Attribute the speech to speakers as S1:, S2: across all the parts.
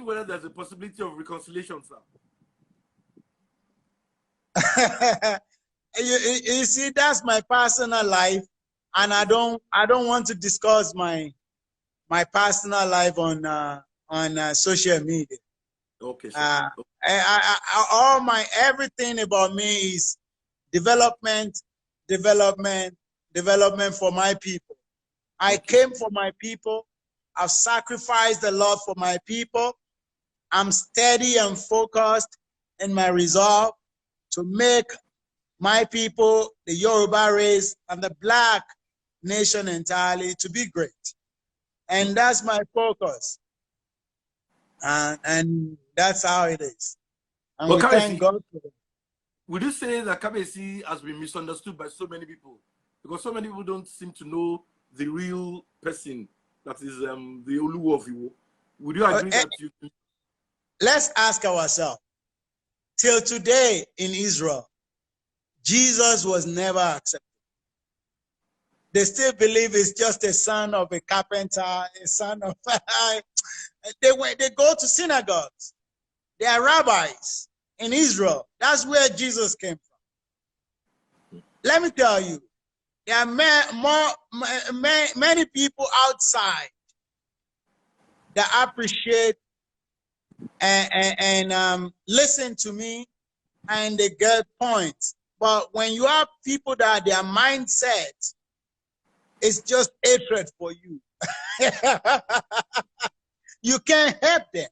S1: whether there's a possibility of reconciliation, sir.
S2: You see, that's my personal life, and I don't want to discuss my personal life on social media.
S1: Okay, sir.
S2: Everything about me is development for my people. I came for my people. I've sacrificed a lot for my people. I'm steady and focused in my resolve to make my people, the Yoruba race, and the Black nation entirely to be great. And that's my focus. And that's how it is. And we thank God for it.
S1: Would you say that Kabesi has been misunderstood by so many people? Because so many people don't seem to know the real person that is the Oluwo of Iwo. Would you agree that you...
S2: Let's ask ourselves. Till today in Israel, Jesus was never accepted. They still believe it's just a son of a carpenter, a son of... They go to synagogues. They are rabbis in Israel. That's where Jesus came from. Let me tell you, there are many people outside that appreciate and listen to me, and they get points. But when you have people that their mindset is just hatred for you, you can't help them.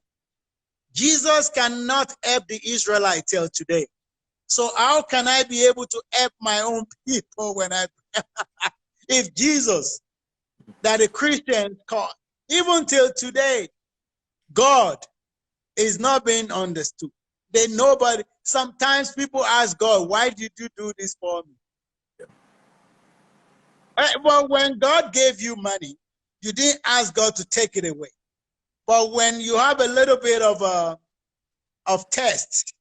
S2: Jesus cannot help the Israelites till today. So how can I be able to help my own people when if Jesus, that the Christians call, even till today, God is not being understood. Sometimes people ask God, why did you do this for me? Well, when God gave you money, you didn't ask God to take it away. But when you have a little bit of test,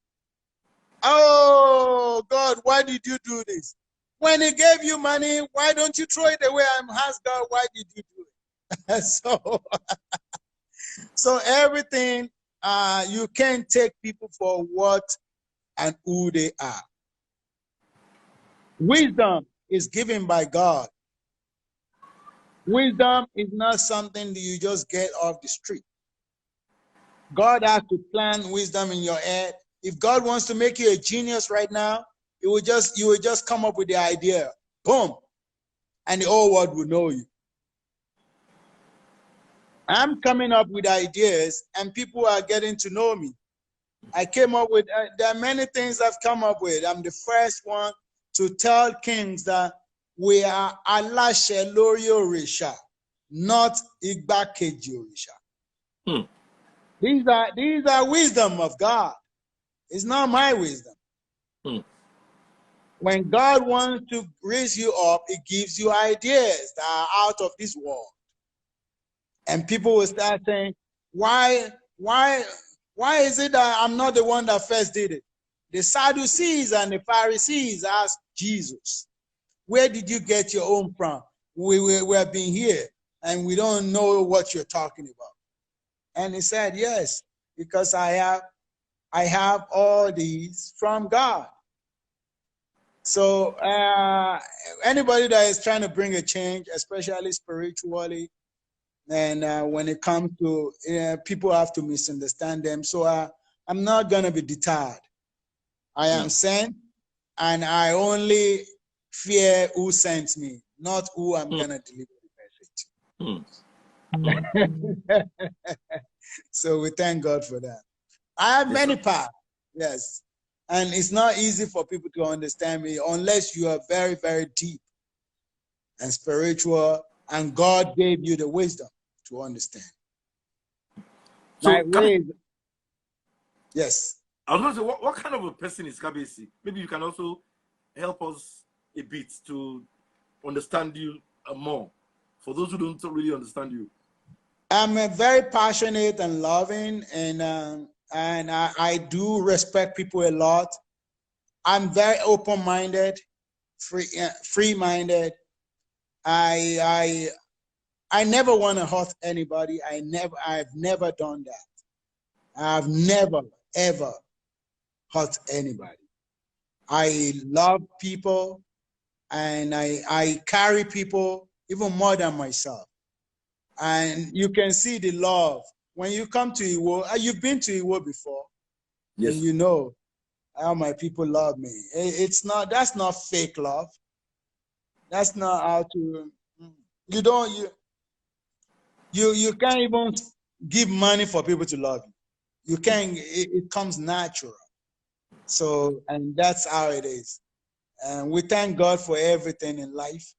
S2: oh God, why did you do this? When He gave you money, why don't you throw it away and ask God, why did you do it? So everything, you can't take people for what and who they are. Wisdom is given by God. Wisdom is not something that you just get off the street. God has to plant wisdom in your head. If God wants to make you a genius right now, you will just come up with the idea, boom, and the whole world will know you. I'm coming up with ideas, and people are getting to know me. I came up with, there are many things I've come up with. I'm the first one to tell kings that we are Alashe Lori Orisha, not Igbakeji Orisha. These are wisdom of God. It's not my wisdom. When God wants to raise you up, He gives you ideas that are out of this world. And people will start saying, why is it that I'm not the one that first did it? The Sadducees and the Pharisees asked Jesus, where did you get your own from? We have been here and we don't know what you're talking about. And He said, yes, because I have all these from God. So anybody that is trying to bring a change, especially spiritually, and when it comes to people have to misunderstand them. So I'm not going to be deterred. I am sent, and I only fear who sent me, not who I'm going to deliver the message. So we thank God for that. I have many paths, yes. And it's not easy for people to understand me unless you are very, very deep and spiritual, and God gave you the wisdom to understand.
S1: So
S2: yes.
S1: I was going to say, what kind of a person is Kabesi? Maybe you can also help us a bit to understand you more, for those who don't really understand you.
S2: I'm very passionate and loving, and I do respect people a lot. I'm very open-minded, free-minded. I never want to hurt anybody. I've never done that. I've never, ever hurt anybody. I love people, and I carry people even more than myself. And you can see the love. When you come to Iwo, you've been to Iwo before,
S1: Yes.
S2: and you know how my people love me. That's not fake love. That's not how to, you can't even give money for people to love you. You can't, it comes natural. So, and that's how it is. And we thank God for everything in life.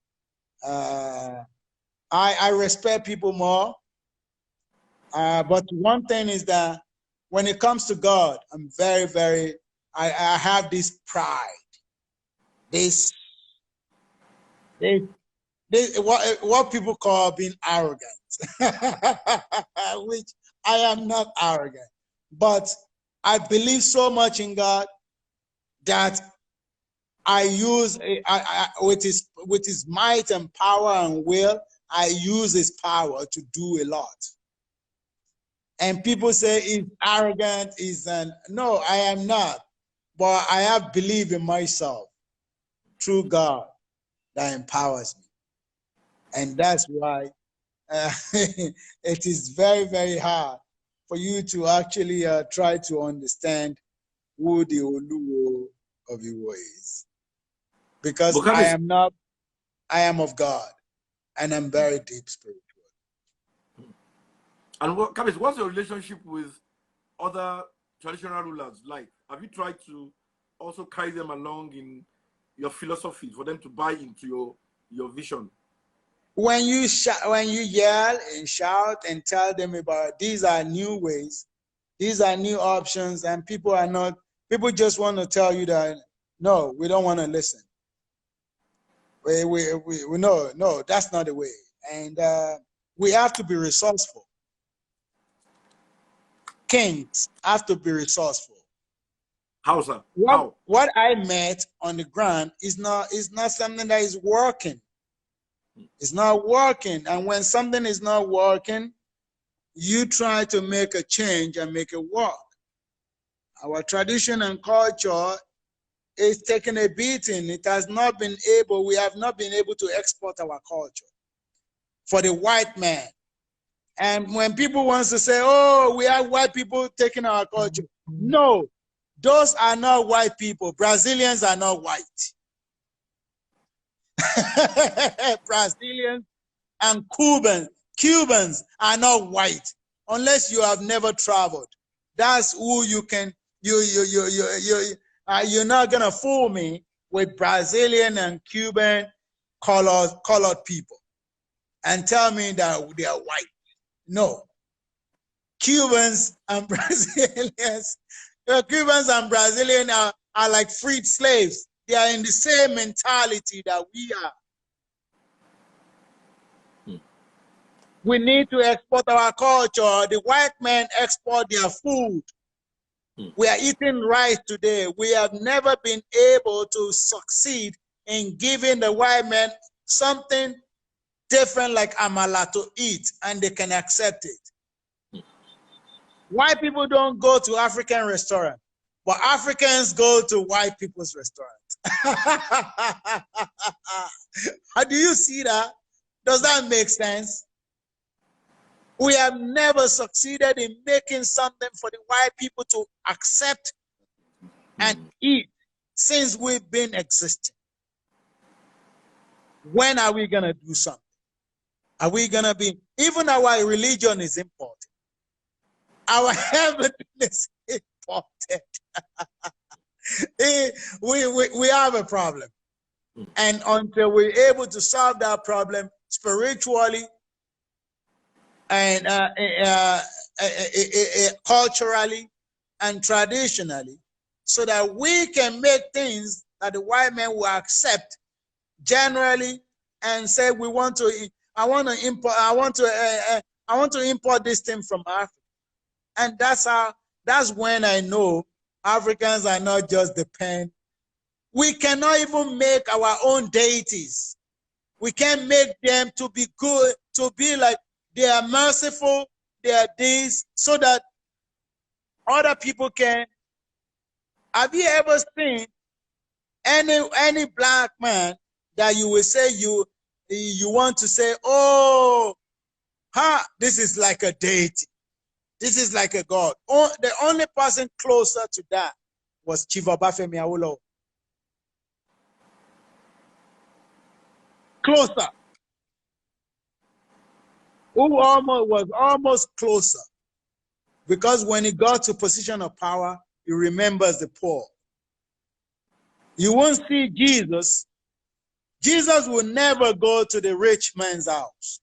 S2: I respect people more. But one thing is that when it comes to God, I'm very, I have this pride. This what people call being arrogant, which I am not arrogant. But I believe so much in God that I use with his might and power and will, I use his power to do a lot. And people say he's arrogant, no, I am not. But I have belief in myself through God that empowers me. And that's why it is very hard for you to actually try to understand who the Oluwo of Iwo is. Because I am of God, and I'm very deep spiritual.
S1: And what's your relationship with other traditional rulers like? Have you tried to also carry them along in your philosophy for them to buy into your vision?
S2: When you yell and shout and tell them about these are new ways, these are new options, and people just want to tell you that no, we don't want to listen. We no, that's not the way. And we have to be resourceful. Kings have to be resourceful.
S1: How, sir?
S2: What I met on the ground is not something that is working. It's not working. And when something is not working, you try to make a change and make it work. Our tradition and culture is taking a beating. It has not been able, we have not been able to export our culture for the white man. And when people want to say, oh, we have white people taking our culture. No, those are not white people. Brazilians are not white. Brazilians and Cubans are not white unless you have never traveled. That's who you can, you're not gonna fool me with Brazilian and Cuban colored people and tell me that they are white. No. Cubans and Brazilians are like freed slaves. They are in the same mentality that we are. We need to export our culture. The white men export their food. We are eating rice today. We have never been able to succeed in giving the white men something different like amala to eat, and they can accept it. White people don't go to African restaurants, but Africans go to white people's restaurants. How do you see that? Does that make sense? We have never succeeded in making something for the white people to accept and eat since we've been existing. When are we going to do something? Are we going to be, even our religion is important. Our heaven is important. We have a problem. And until we're able to solve that problem spiritually and culturally and traditionally, so that we can make things that the white man will accept generally and say, I want to import this thing from Africa. And that's when I know Africans are not just the pen. We cannot even make our own deities. We can't make them to be good, to be like they are merciful, they are this, so that other people can. Have you ever seen any black man that you will say you want to say, oh, this is like a deity. This is like a god. Oh, the only person closer to that was Chief Obafemi Awolowo. Closer. Who was almost closer. Because when he got to position of power, he remembers the poor. You won't see Jesus. Jesus will never go to the rich man's house.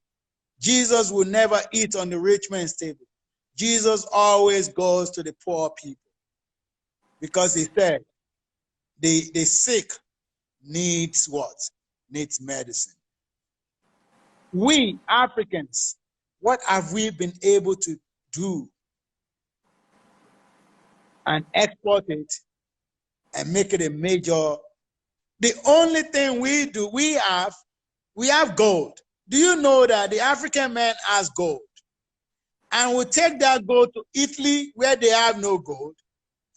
S2: Jesus will never eat on the rich man's table. Jesus always goes to the poor people. Because he said, the sick needs what? Needs medicine. We Africans, what have we been able to do and export it and make it a major? The only thing we do, we have gold. Do you know that the African man has gold? And we take that gold to Italy where they have no gold.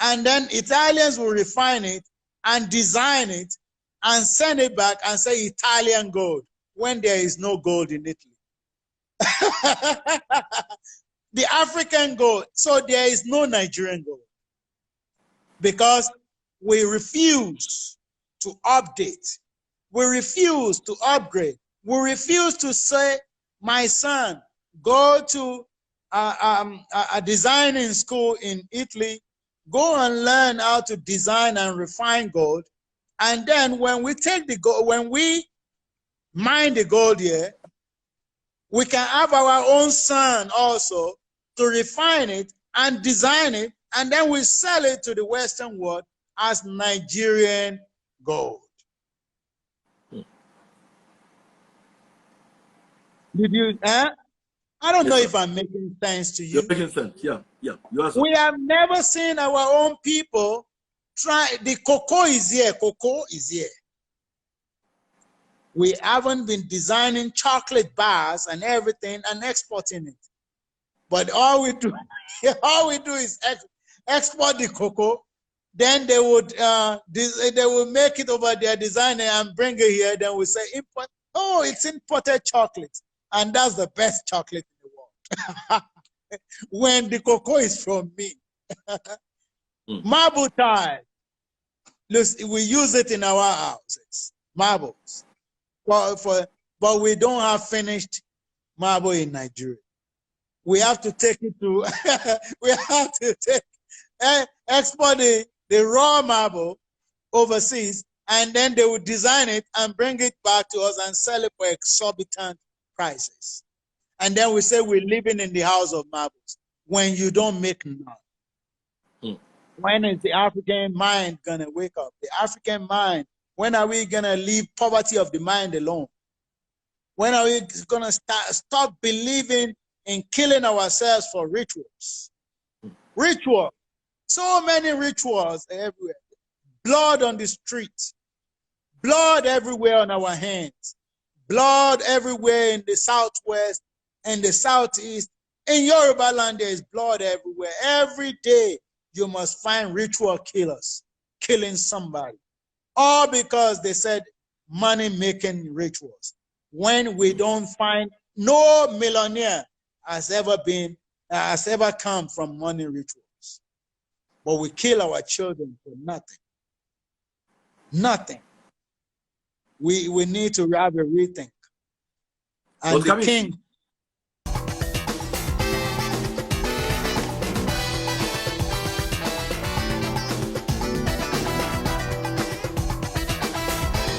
S2: And then Italians will refine it and design it and send it back and say Italian gold when there is no gold in Italy. The African gold. So there is no Nigerian gold. Because we refuse to update. We refuse to upgrade. We refuse to say, my son, go to a designing school in Italy, go and learn how to design and refine gold. And then when we take the gold, when we mine the gold here, we can have our own son also to refine it and design it, and then we sell it to the Western world as Nigerian gold. Did you? I don't know if I'm making sense to you.
S1: You're making sense. Yeah.
S2: We have never seen our own people try. The cocoa is here. Cocoa is here. We haven't been designing chocolate bars and everything and exporting it. But all we do is export the cocoa. Then they would make it over there, design it and bring it here. Then we say import. Oh, it's imported chocolate, and that's the best chocolate in the world. When the cocoa is from me. Marble tile. We use it in our houses. Marbles. But we don't have finished marble in Nigeria. We have to take it to, export the raw marble overseas, and then they would design it and bring it back to us and sell it for exorbitant prices. And then we say we're living in the house of marbles when you don't make none. When is the African mind gonna wake up? The African mind, when are we gonna leave poverty of the mind alone? When are we gonna stop believing in killing ourselves for rituals? Ritual. So many rituals everywhere. Blood on the street. Blood everywhere on our hands. Blood everywhere in the southwest and the southeast. In Yoruba land, there is blood everywhere. Every day you must find ritual killers killing somebody. All because they said money-making rituals. When we don't find, no millionaire has ever come from money rituals. But we kill our children for nothing. Nothing. We need to have a rethink. And the king,